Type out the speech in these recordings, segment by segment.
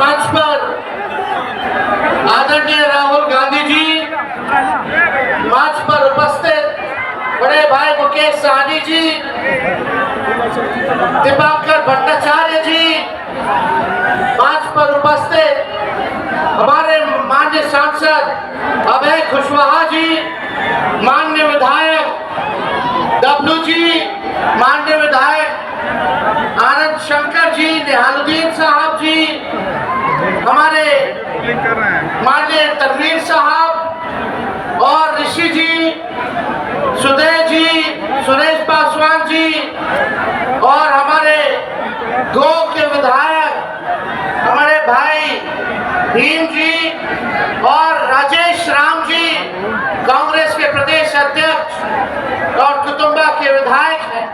मंच पर आदरणीय राहुल गांधी जी, मंच पर उपस्थित बड़े भाई मुकेश सहनी जी, दिवाकर भट्टाचार्य जी, मंच पर उपस्थित हमारे माननीय सांसद अभय कुशवाहा जी, माननीय विधायक डब्लू जी, माननीय विधायक आनंद शंकर जी, निहालुद्दीन साहब जी, हमारे माननीय तनवीर साहब और ऋषि जी, सुदेश जी, सुरेश पासवान जी और हमारे गो के विधायक हमारे भाई भीम जी और राजेश राम जी, कांग्रेस के प्रदेश अध्यक्ष और कुतुंबा के विधायक हैं।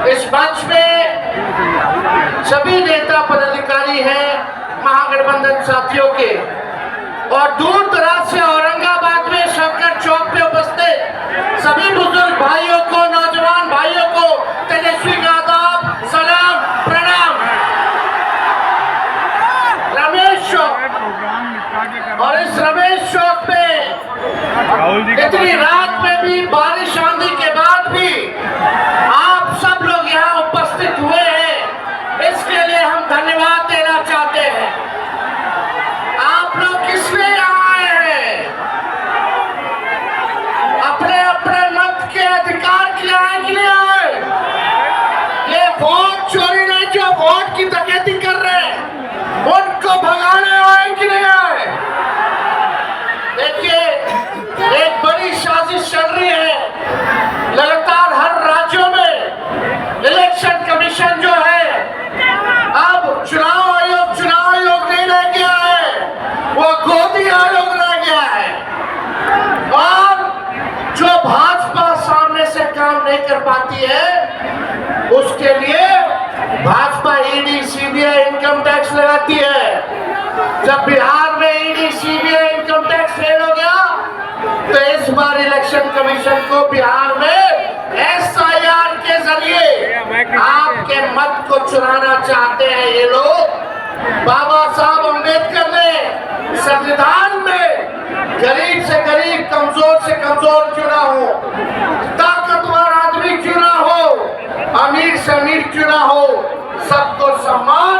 इस मंच में सभी नेता पदाधिकारी हैं महागठबंधन साथियों के, और दूर दराज से औरंगाबाद में शंकर चौक पे उपस्थित सभी बुजुर्ग भाइयों को, नौजवान भाइयों को तेजस्वी का आदाब, सलाम, प्रणाम। रमेश चौक, और इस रमेश चौक पे इतनी रात में भी, बारिश आंधी के बाद भी आप सब लोग यहाँ उपस्थित हुए हैं, इसके लिए हम धन्यवाद देना चाहते हैं। आप लोग किस लिए आए हैं? अपने अपने मत के अधिकार के लिए आए कि नहीं आए? ये वोट चोरी नहीं, जो वोट की डकैती कर रहे हैं उनको भगाने आए कि नहीं आए? देखिए, एक बड़ी साजिश चल रही है लगातार हर राज्यों में। इलेक्शन कमीशन जो है अब चुनाव आयोग नहीं रह गया है, वो गोदी आयोग रह गया है। और जो भाजपा सामने से काम नहीं कर पाती है उसके लिए Bhajpa ED CBI income tax लगाती है। जब बिहार में ED CBI income tax fail हो गया तो इस बार इलेक्शन कमीशन को बिहार में एसआईआर के जरिए आपके मत को चुराना चाहते हैं ये लोग। बाबा साहब अम्बेडकर ने संविधान में गरीब से गरीब, कमजोर से कमजोर क्यों ना हो, ताकतवर आदमी क्यों ना हो, अमीर से अमीर क्यों ना हो, सबको समान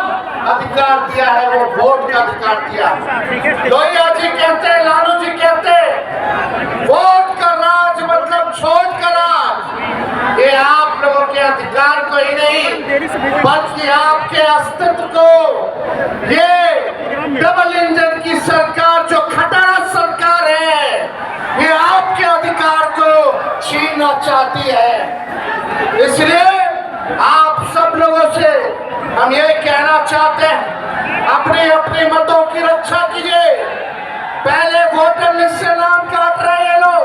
अधिकार दिया है, वो वोट का अधिकार दिया है। लोहिया जी कहते हैं, लालू जी कहते हैं, वोट का राज मतलब छोट का राज। ये आप लोगों के अधिकार को ही नहीं बल्कि आपके अस्तित्व को ये डबल इंजन की सरकार जो खटारा सरकार है, ये आपके अधिकार को छीनना चाहती है। इसलिए आप सब लोगों से हम ये कहना चाहते हैं, अपने अपने मतों की रक्षा कीजिए। पहले वोटर लिस्ट से नाम काट रहे हैं लोग,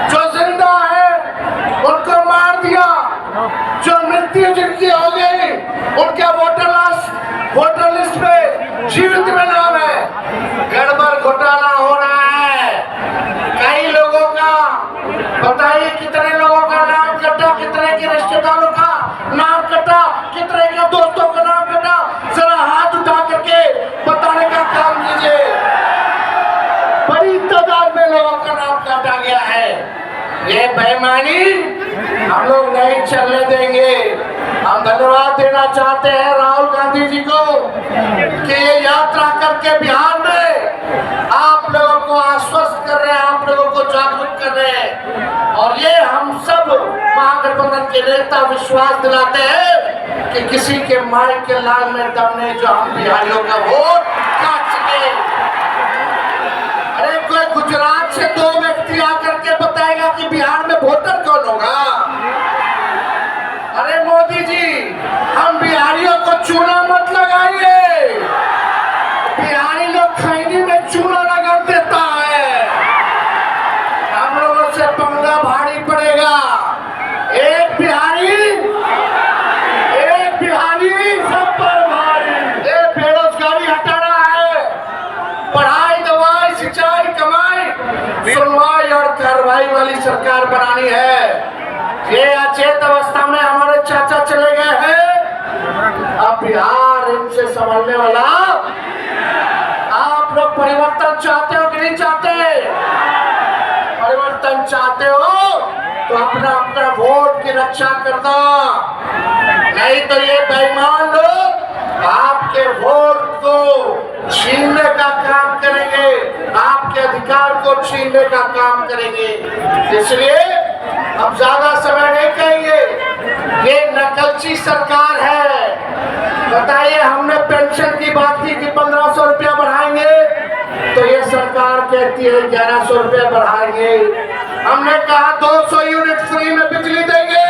जो जिंदा है उनको मार दिया, जो मृत्यु जिनकी हो गई उनका वोटर लिस्ट पे जीवित में नाम है। गड़बड़ घोटाला हो रहा है, कई लोगों का, बताइए कितने लोगों का नाम कटा, कितने के रिश्तेदारों का नाम कटा, कितने के दोस्तों का नाम कटा, जरा हाथ उठा करके बताने का काम कीजिए। बड़ी तादाद में लोगों का नाम काटा गया है। ये बेईमानी हम लोग नहीं चलने देंगे। हम धन्यवाद देना चाहते हैं राहुल गांधी जी को कि ये यात्रा करके बिहार में आप लोगों को आश्वस्त कर रहे हैं, आप लोगों को जागरूक कर रहे हैं, और ये हम सब महागठबंधन के नेता विश्वास दिलाते हैं कि किसी के माई के लाल में दम नहीं जो हम बिहारियों का वोट काट सके। अरे कोई गुजरात से दो व्यक्ति आकर के बताएगा कि बिहार में वोटर कौन होगा? अरे मोदी जी, हम बिहारियों को चूना मत लगाइए। बिहारी लोग खैनी में चूना लगा देता है, हम लोगों से पंगा भारी पड़ेगा। एक बिहारी सब पर भारी। ये बेरोजगारी हटाना है, पढ़ाई, दवाई, सिंचाई, कमाई, सुनवाई और कार्रवाई वाली सरकार बनानी है। ये अचेत अवस्था में हमारे चाचा चले गए हैं, अब बिहार इनसे संभलने वाला आप लोग परिवर्तन चाहते हो कि नहीं चाहते? परिवर्तन चाहते हो तो अपना अपना वोट की रक्षा करना, नहीं तो ये बेईमान लोग आपके वोट को छीनने का काम करेंगे, आपके अधिकार को छीनने का काम करेंगे। इसलिए अब ज्यादा समय नहीं कहेंगे, ये नकलची सरकार है। बताइए, हमने पेंशन की बात की कि 1500 रुपया बढ़ाएंगे, तो ये सरकार कहती है 1100 रुपया बढ़ाएंगे। हमने कहा 200 यूनिट फ्री में बिजली देंगे,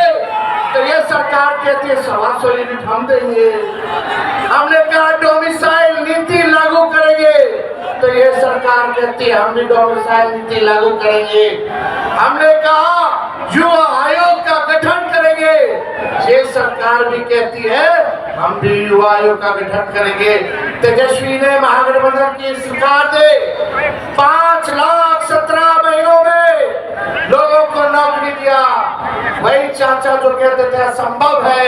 तो ये सरकार कहती है 125 यूनिट हम देंगे। हमने कहा डोमिसाइल नीति लागू करेंगे, तो ये सरकार कहती है हम भी डोमिसाइल नीति लागू करेंगे। हमने कहा युवा आयोग का गठन करेंगे, ये सरकार भी कहती है हम भी युवा आयोग का गठन करेंगे। तेजस्वी ने महागठबंधन की सरकार दे 5,17,000 महीनों में लोगों को नौकरी दिया। वही चाचा जो कहते थे असंभव है,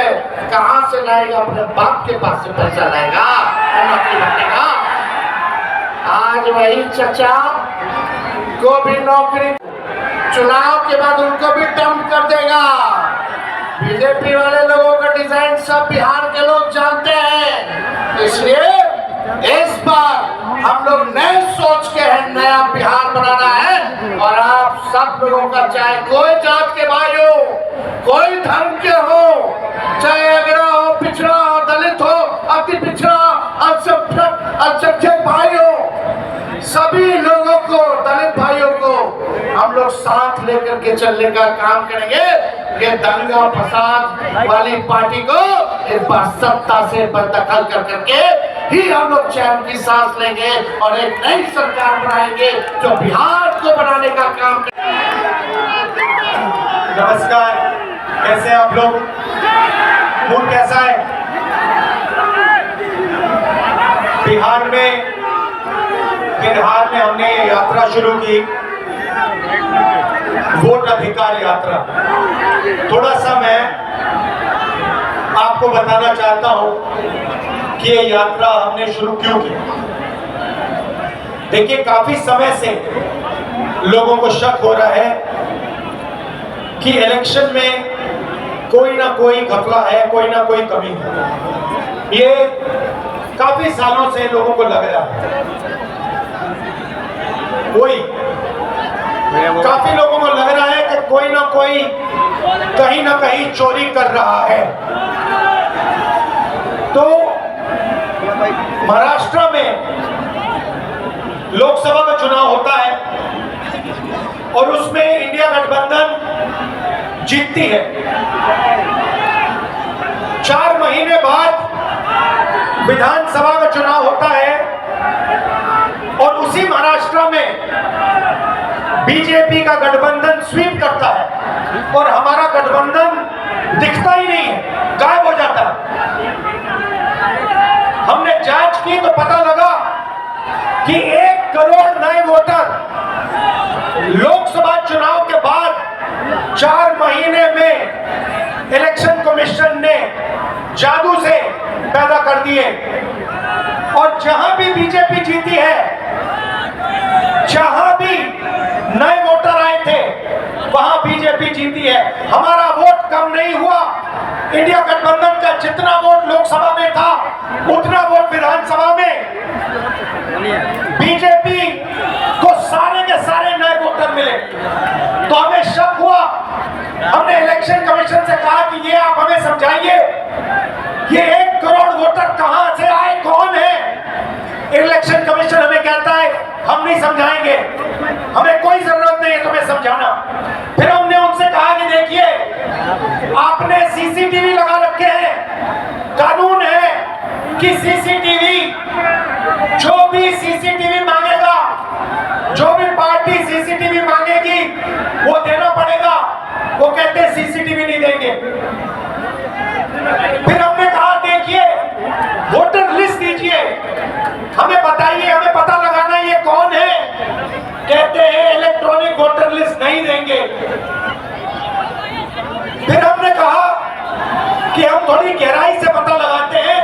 कहां से लाएगा, अपने बाप के पास से पैसा लाएगा नौकरी भरने का। आज वही चाचा को भी नौकरी चुनाव के बाद उनको भी डंप कर देगा। बीजेपी वाले लोगों का डिजाइन सब बिहार के लोग जानते हैं, इसलिए इस बार हम लोग नए सोच के हैं, नया बिहार बनाना है। और आप सब लोगों का, चाहे कोई जात के भाई हो, कोई धर्म के हो, चाहे अगड़ा हो, पिछड़ा हो, दलित हो, अति पिछड़ा, अल्पसंख्यक भाई हो, सभी लोगों को, दलित भाइयों को हम लोग साथ लेकर के चलने का काम करेंगे। ये दंगा फसाद वाली पार्टी को एक बार सत्ता से बददखल कर करके ही हम लोग चैन की सांस लेंगे और एक नई सरकार बनाएंगे जो बिहार को बनाने का काम करेंगे। नमस्कार, कैसे आप लोग? मूड कैसा है? बिहार में हमने यात्रा शुरू की, वोट अधिकार यात्रा। थोड़ा सा मैं आपको बताना चाहता हूं कि ये यात्रा हमने शुरू क्यों की। देखिए, काफी समय से लोगों को शक हो रहा है कि इलेक्शन में कोई ना कोई घपला है, कोई ना कोई कमी है। ये काफी सालों से लोगों को लग रहा है। काफी लोगों को लग रहा है कि कोई ना कोई कहीं ना कहीं चोरी कर रहा है। तो महाराष्ट्र में लोकसभा का चुनाव होता है और उसमें इंडिया गठबंधन जीतती है। 4 महीने बाद विधानसभा का चुनाव होता है और उसी महाराष्ट्र में बीजेपी का गठबंधन स्वीप करता है और हमारा गठबंधन दिखता ही नहीं है, गायब हो जाता है। हमने जांच की तो पता लगा कि 1 करोड़ नए वोटर लोकसभा चुनाव के बाद 4 महीने में इलेक्शन कमीशन ने जादू से पैदा कर दिए। और जहां भी बीजेपी जीती है, जहां भी नए वोटर आए थे, वहां बीजेपी जीती है। हमारा वोट कम नहीं हुआ। इंडिया गठबंधन का जितना वोट लोकसभा में था, उतना वोट विधानसभा में बीजेपी को सारे के सारे नए वोटर मिले। तो हमें शक हुआ। हमने इलेक्शन कमीशन से कहा कि ये आप हमें समझाइए, ये 1 करोड़ वोटर कहां से आए, कौन है? इलेक्शन कमीशन हमें कहता है हम नहीं समझाएंगे, हमें कोई जरूरत नहीं है तुम्हें समझाना। फिर हमने उनसे कहा कि देखिए, आपने सीसीटीवी लगा रखे हैं, कानून है कि सीसीटीवी, जो भी सीसीटीवी मांगेगा, जो भी पार्टी सीसीटीवी मांगेगी वो देना पड़ेगा। वो कहते हैं सीसीटीवी नहीं देंगे। फिर हमने कहा देखिए, वोटर लिस्ट दीजिए, हमें बताइए, हमें पता लगाना ये कौन है। कहते हैं इलेक्ट्रॉनिक वोटर लिस्ट नहीं देंगे। फिर हमने कहा कि हम थोड़ी गहराई से पता लगाते हैं।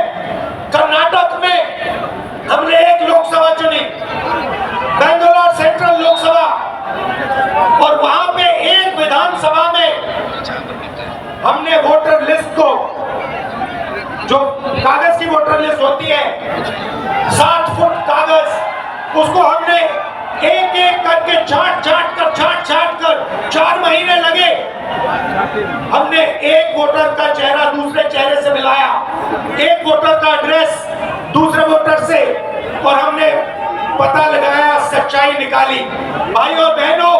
कर्नाटक में हमने एक लोकसभा चुनी, लिस्ट होती है, 60 फुट कागज, उसको हमने एक एक करके छाट छाट कर 4 महीने लगे। हमने एक वोटर का चेहरा दूसरे चेहरे से मिलाया, एक वोटर का एड्रेस दूसरे वोटर से, और हमने पता लगाया, सच्चाई निकाली। भाइयों बहनों,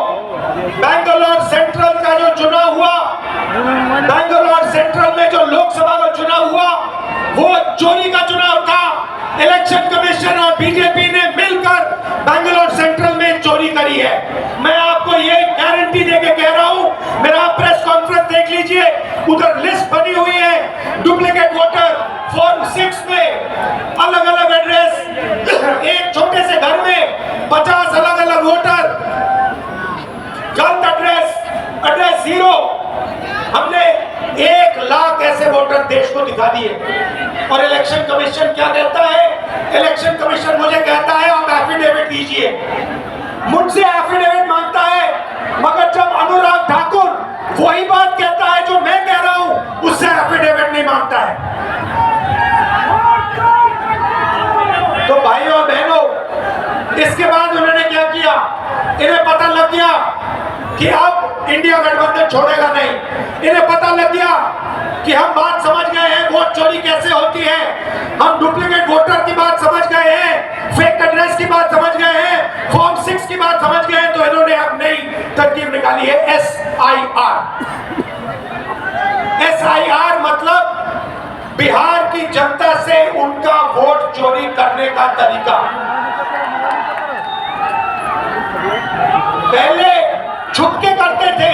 बेंगलोर सेंट्रल का जो चुनाव हुआ, बेंगलोर सेंट्रल में जो लोकसभा का चुनाव हुआ, वो चोरी का चुनाव था। इलेक्शन कमीशन और बीजेपी ने मिलकर बेंगलोर सेंट्रल में चोरी करी है। मैं आपको ये गारंटी देके कह रहा हूं, मेरा प्रेस कॉन्फ्रेंस देख लीजिए, उधर लिस्ट बनी हुई है, डुप्लीकेट वोटर फॉर्म 6 में अलग अलग एड्रेस, एक छोटे से घर में 50 अलग अलग वोटर, गलत एड्रेस 0। हमने 1 लाख ऐसे वोटर देश को दिखा दिए। और इलेक्शन कमीशन क्या कहता है? इलेक्शन कमीशन मुझे कहता है आप एफिडेविट दीजिए, मुझसे एफिडेविट मांगता है, मगर जब अनुराग ठाकुर वही बात कहता है जो मैं कह रहा हूं, उससे एफिडेविट नहीं मांगता है। तो भाइयों और बहनों, इसके बाद उन्होंने क्या किया? इन्हें पता लग गया कि अब इंडिया गठबंधन छोड़ेगा नहीं। इन्हें पता लग गया कि हम बात समझ गए हैं, वोट चोरी कैसे होती है, हम डुप्लीकेट वोटर की बात समझ गए हैं, फेक एड्रेस की बात समझ गए हैं, फॉर्म 6 की बात समझ गए हैं। तो इन्होंने अब नई तरकीब निकाली है, SIR। SIR मतलब बिहार की जनता से उनका वोट चोरी करने का तरीका। पहले छुपके करते थे,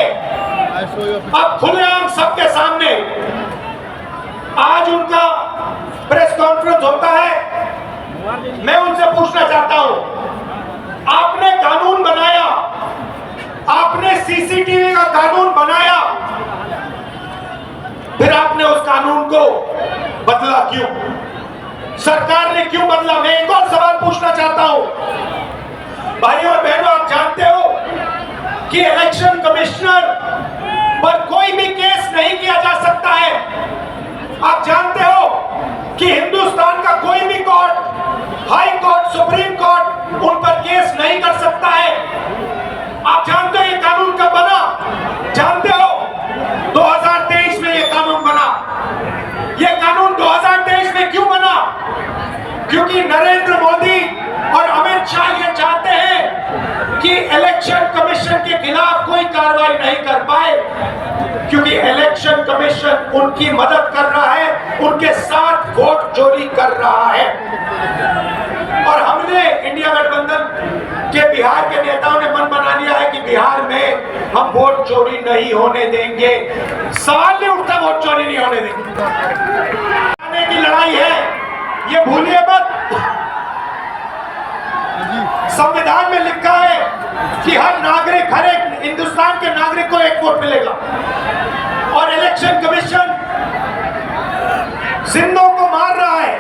अब खुलेआम सबके सामने। आज उनका प्रेस कॉन्फ्रेंस होता है, मैं उनसे पूछना चाहता हूं, आपने कानून बनाया, आपने सीसीटीवी का कानून बनाया, फिर आपने उस कानून को बदला क्यों? सरकार ने क्यों बदला? मैं एक और सवाल पूछना चाहता हूं। भाइयों और बहनों, आप जानते हो कि इलेक्शन कमिश्नर पर कोई भी केस नहीं किया जा सकता है। आप जानते हो कि हिंदुस्तान का कोई भी court, high court, supreme court उन पर केस नहीं कर सकता है। आप जानते हो ये कानून कब बना? जानते हो? 2023 में ये कानून बना। ये कानून 2023 में क्यों बना? क्योंकि नरेंद्र मोदी और अमित शाह ये चाहते हैं कि इलेक्शन कमीशन के खिलाफ कोई कार्रवाई नहीं कर पाए, क्योंकि इलेक्शन कमीशन उनकी मदद कर रहा है, उनके साथ वोट चोरी कर रहा है। और हमने इंडिया गठबंधन के बिहार के नेताओं ने मन बना लिया है कि बिहार में हम वोट चोरी नहीं होने देंगे। सवाल नहीं उठता, वोट चोरी नहीं होने देंगे। की लड़ाई है, ये भूलिए मत। संविधान में लिखा है कि हर नागरिक, हर एक हिंदुस्तान के नागरिक को एक वोट मिलेगा। और इलेक्शन कमीशन जिंदों को मार रहा है।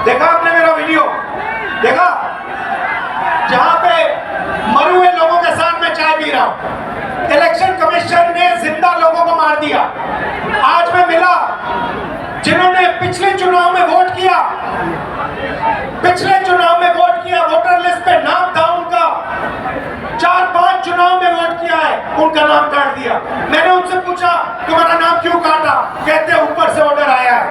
देखा आपने मेरा वीडियो? देखा? जहां पे मरे हुए लोगों के साथ मैं चाय पी रहा हूं। इलेक्शन कमीशन ने जिंदा लोगों को मार दिया। आज मैं मिला जिन्होंने पिछले चुनाव में वोट किया, पिछले चुनाव में वोट किया, वोटर लिस्ट पे नाम था उनका, 4-5 चुनाव में वोट किया है, उनका नाम काट दिया। मैंने उनसे पूछा तुम्हारा नाम क्यों काटा? कहते ऊपर से ऑर्डर आया है।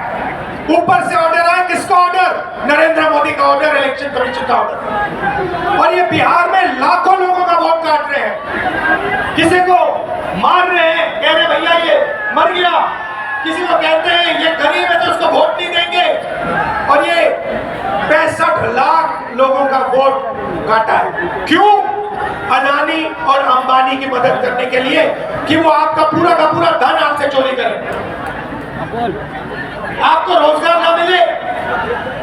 ऊपर से ऑर्डर आया, किसका ऑर्डर? नरेंद्र मोदी का ऑर्डर, इलेक्शन कमीशन का ऑर्डर। और ये बिहार में लाखों लोगों का वोट काट रहे हैं, किसी को मार रहे हैं, कह रहे भैया ये मर गया, किसी को कहते हैं ये गरीब है तो उसको वोट नहीं देंगे। और ये 65 लाख लोगों का वोट काटा है। क्यों? अदानी और अंबानी की मदद करने के लिए कि वो आपका पूरा का पूरा धन आपसे चोरी करें, आपको रोजगार ना मिले,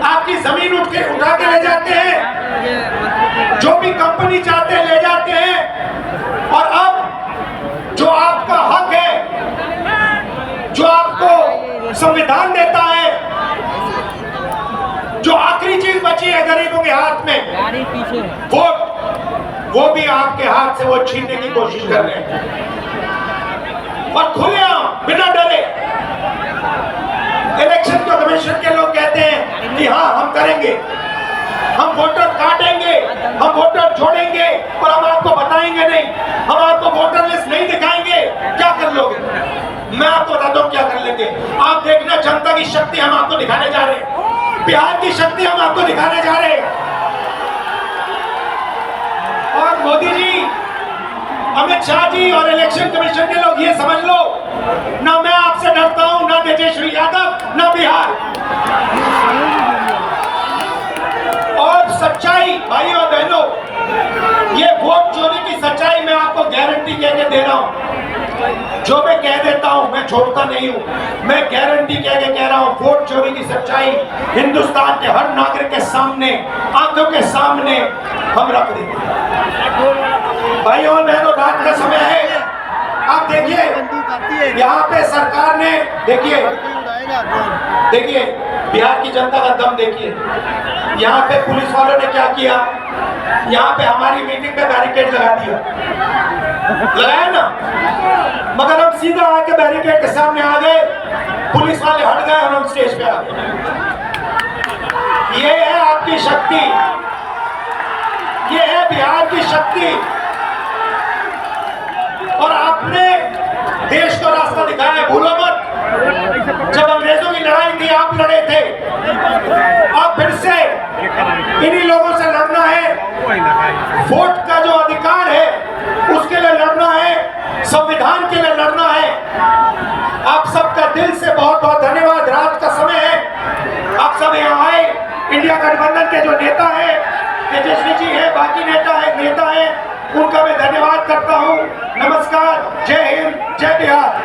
आपकी जमीन उठा के ले जाते हैं, जो भी कंपनी चाहते हैं ले जाते हैं। और अब जो आपका हक है, जो आपको संविधान देता है, जो आखिरी चीज बची है गरीबों के हाथ में, वोट, वो भी आपके हाथ से वो छीनने की कोशिश कर रहे हैं। और खुलेआम, बिना डरे इलेक्शन कमीशन के लोग कहते हैं कि हाँ हम करेंगे, हम वोटर काटेंगे, हम वोटर छोड़ेंगे और हम आपको बताएंगे नहीं, हम आपको वोटर लिस्ट नहीं दिखाएंगे। क्या कर लोगे? मैं आपको बताता हूँ क्या कर लेंगे। आप देखना, जनता की शक्ति हम आपको दिखाने जा रहे हैं, बिहार की शक्ति हम आपको दिखाने जा रहे हैं। और मोदी जी, अमित शाह जी और इलेक्शन कमीशन के लोग ये समझ लो, ना मैं आपसे डरता हूं, ना तेजस्वी यादव, ना बिहार। और सच्चाई भाइयों और बहनों, ये वोट चोरी की सच्चाई मैं आपको गारंटी कह के दे रहा हूं। जो मैं कह देता हूं मैं छोड़ता नहीं हूं, मैं गारंटी कह के कह रहा हूं। वोट चोरी की सच्चाई हिंदुस्तान के हर नागरिक के सामने, आंखों के सामने हम रख देंगे। भाइयों और बहनों, रात का समय है, आप देखिए यहाँ पे सरकार ने, देखिए बिहार की जनता का दम देखिए। यहाँ पे पुलिस वालों ने क्या किया, यहाँ पे हमारी मीटिंग पे बैरिकेड लगा दिया, लगाया ना, मगर हम सीधा आके बैरिकेड के सामने आ गए, पुलिस वाले हट गए और हम स्टेज पे आ गए। ये है आपकी शक्ति, ये है बिहार की शक्ति। और आपने देश को रास्ता दिखाया है, भूलो मत। जब अंग्रेजों की लड़ाई थी आप लड़े थे, अब फिर से इन्हीं लोगों से लड़ना है। वोट का जो अधिकार है उसके लिए लड़ना है, संविधान के लिए लड़ना है। आप सबका दिल से बहुत बहुत धन्यवाद। रात का समय है, आप सब यहाँ आए। इंडिया गठबंधन के जो नेता है, तेजस्वी जी है, बाकी नेता है, उनका मैं धन्यवाद करता हूँ। नमस्कार, जय हिंद, जय बिहार।